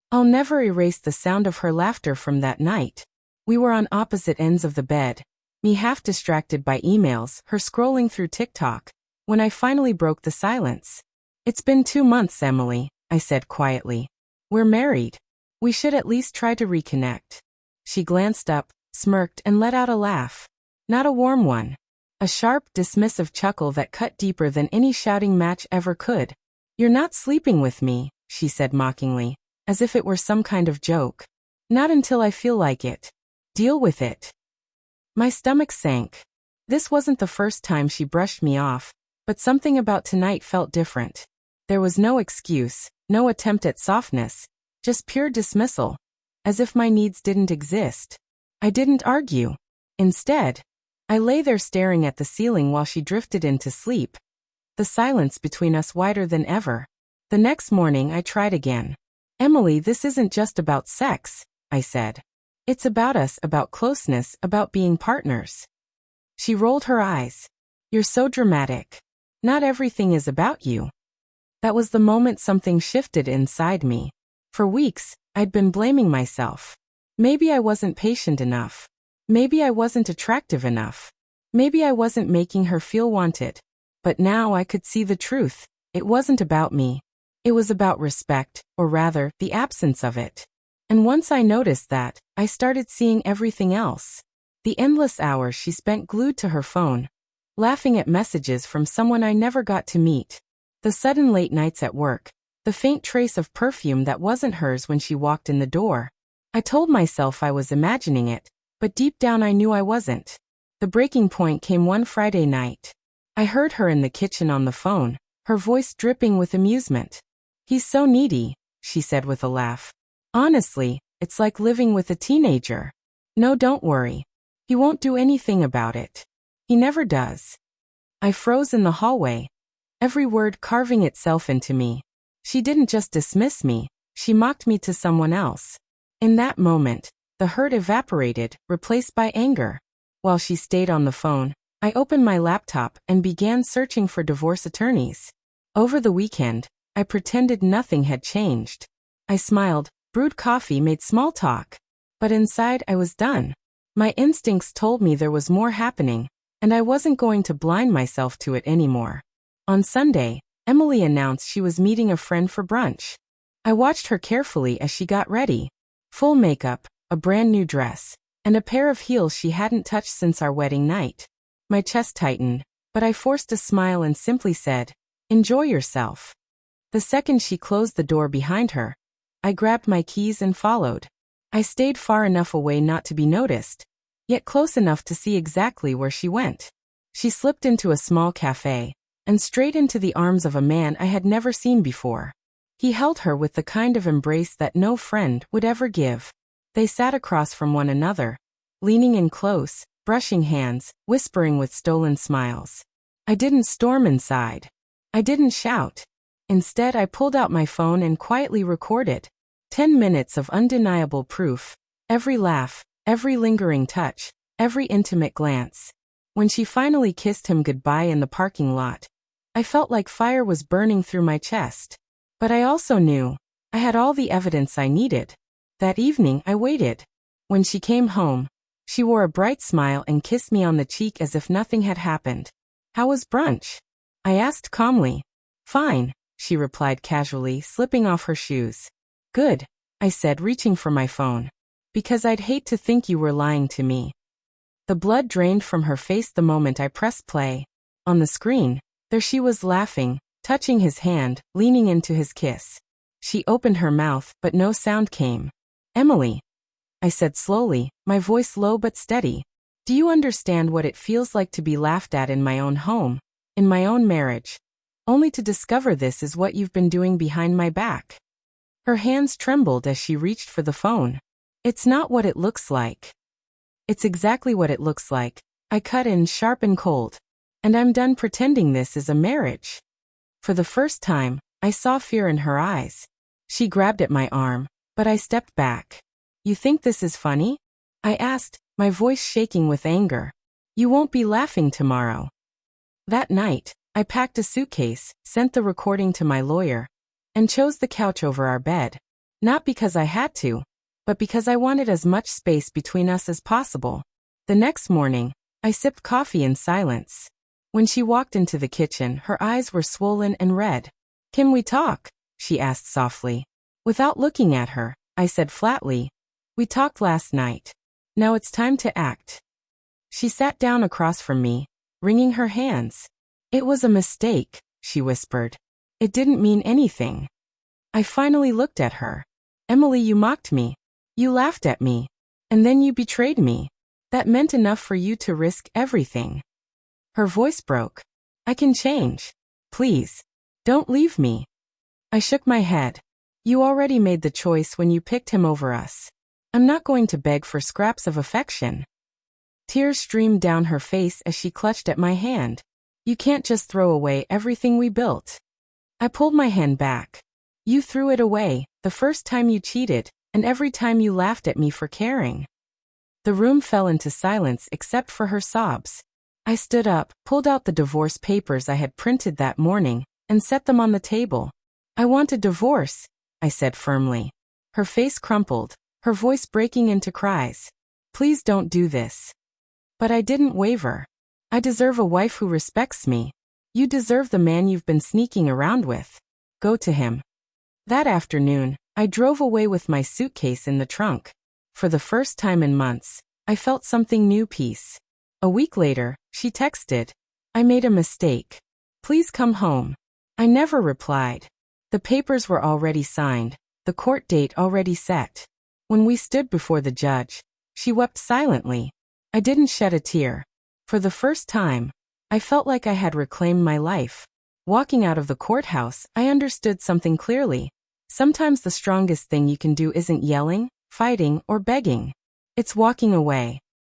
I'll never erase the sound of her laughter from that night. We were on opposite ends of the bed, me half distracted by emails, her scrolling through TikTok, when I finally broke the silence. It's been 2 months, Emily, I said quietly. We're married. We should at least try to reconnect. She glanced up, smirked, and let out a laugh. Not a warm one. A sharp, dismissive chuckle that cut deeper than any shouting match ever could. You're not sleeping with me, she said mockingly, as if it were some kind of joke. Not until I feel like it. Deal with it. My stomach sank. This wasn't the first time she brushed me off, but something about tonight felt different. There was no excuse, no attempt at softness, just pure dismissal, as if my needs didn't exist. I didn't argue. Instead, I lay there staring at the ceiling while she drifted into sleep, the silence between us wider than ever. The next morning I tried again. Emily, this isn't just about sex, I said. It's about us, about closeness, about being partners. She rolled her eyes. You're so dramatic. Not everything is about you. That was the moment something shifted inside me. For weeks, I'd been blaming myself. Maybe I wasn't patient enough. Maybe I wasn't attractive enough. Maybe I wasn't making her feel wanted. But now I could see the truth. It wasn't about me. It was about respect, or rather, the absence of it. And once I noticed that, I started seeing everything else. The endless hours she spent glued to her phone, laughing at messages from someone I never got to meet. The sudden late nights at work, the faint trace of perfume that wasn't hers when she walked in the door. I told myself I was imagining it, but deep down I knew I wasn't. The breaking point came one Friday night. I heard her in the kitchen on the phone, her voice dripping with amusement. He's so needy, she said with a laugh. Honestly, it's like living with a teenager. No, don't worry. He won't do anything about it. He never does. I froze in the hallway, every word carving itself into me. She didn't just dismiss me, she mocked me to someone else. In that moment, the hurt evaporated, replaced by anger. While she stayed on the phone, I opened my laptop and began searching for divorce attorneys. Over the weekend, I pretended nothing had changed. I smiled, brewed coffee, made small talk. But inside I was done. My instincts told me there was more happening, and I wasn't going to blind myself to it anymore. On Sunday, Emily announced she was meeting a friend for brunch. I watched her carefully as she got ready. Full makeup, a brand new dress, and a pair of heels she hadn't touched since our wedding night. My chest tightened, but I forced a smile and simply said, "Enjoy yourself." The second she closed the door behind her, I grabbed my keys and followed. I stayed far enough away not to be noticed, yet close enough to see exactly where she went. She slipped into a small cafe, and straight into the arms of a man I had never seen before. He held her with the kind of embrace that no friend would ever give. They sat across from one another, leaning in close, brushing hands, whispering with stolen smiles. I didn't storm inside. I didn't shout. Instead, I pulled out my phone and quietly recorded. 10 minutes of undeniable proof. Every laugh, every lingering touch, every intimate glance. When she finally kissed him goodbye in the parking lot, I felt like fire was burning through my chest. But I also knew I had all the evidence I needed. That evening, I waited. When she came home, she wore a bright smile and kissed me on the cheek as if nothing had happened. "How was brunch?" I asked calmly. "Fine," she replied casually, slipping off her shoes. "Good," I said, reaching for my phone. "Because I'd hate to think you were lying to me." The blood drained from her face the moment I pressed play. On the screen, there she was laughing, touching his hand, leaning into his kiss. She opened her mouth, but no sound came. "Emily," I said slowly, my voice low but steady. "Do you understand what it feels like to be laughed at in my own home, in my own marriage, only to discover this is what you've been doing behind my back?" Her hands trembled as she reached for the phone. "It's not what it looks like." "It's exactly what it looks like," I cut in sharp and cold. "And I'm done pretending this is a marriage." For the first time, I saw fear in her eyes. She grabbed at my arm, but I stepped back. "You think this is funny?" I asked, my voice shaking with anger. "You won't be laughing tomorrow." That night, I packed a suitcase, sent the recording to my lawyer, and chose the couch over our bed. Not because I had to, but because I wanted as much space between us as possible. The next morning, I sipped coffee in silence. When she walked into the kitchen, her eyes were swollen and red. "Can we talk?" she asked softly. Without looking at her, I said flatly, "We talked last night. Now it's time to act." She sat down across from me, wringing her hands. "It was a mistake," she whispered. "It didn't mean anything." I finally looked at her. "Emily, you mocked me. You laughed at me. And then you betrayed me. That meant enough for you to risk everything." Her voice broke. "I can change. Please. Don't leave me." I shook my head. "You already made the choice when you picked him over us. I'm not going to beg for scraps of affection." Tears streamed down her face as she clutched at my hand. "You can't just throw away everything we built." I pulled my hand back. "You threw it away, the first time you cheated, and every time you laughed at me for caring." The room fell into silence except for her sobs. I stood up, pulled out the divorce papers I had printed that morning, and set them on the table. "I want a divorce," I said firmly. Her face crumpled, her voice breaking into cries. "Please don't do this." But I didn't waver. "I deserve a wife who respects me. You deserve the man you've been sneaking around with. Go to him." That afternoon, I drove away with my suitcase in the trunk. For the first time in months, I felt something new: peace. A week later, she texted, "I made a mistake. Please come home." I never replied. The papers were already signed, the court date already set. When we stood before the judge, she wept silently. I didn't shed a tear. For the first time, I felt like I had reclaimed my life. Walking out of the courthouse, I understood something clearly. Sometimes the strongest thing you can do isn't yelling, fighting, or begging. It's walking away.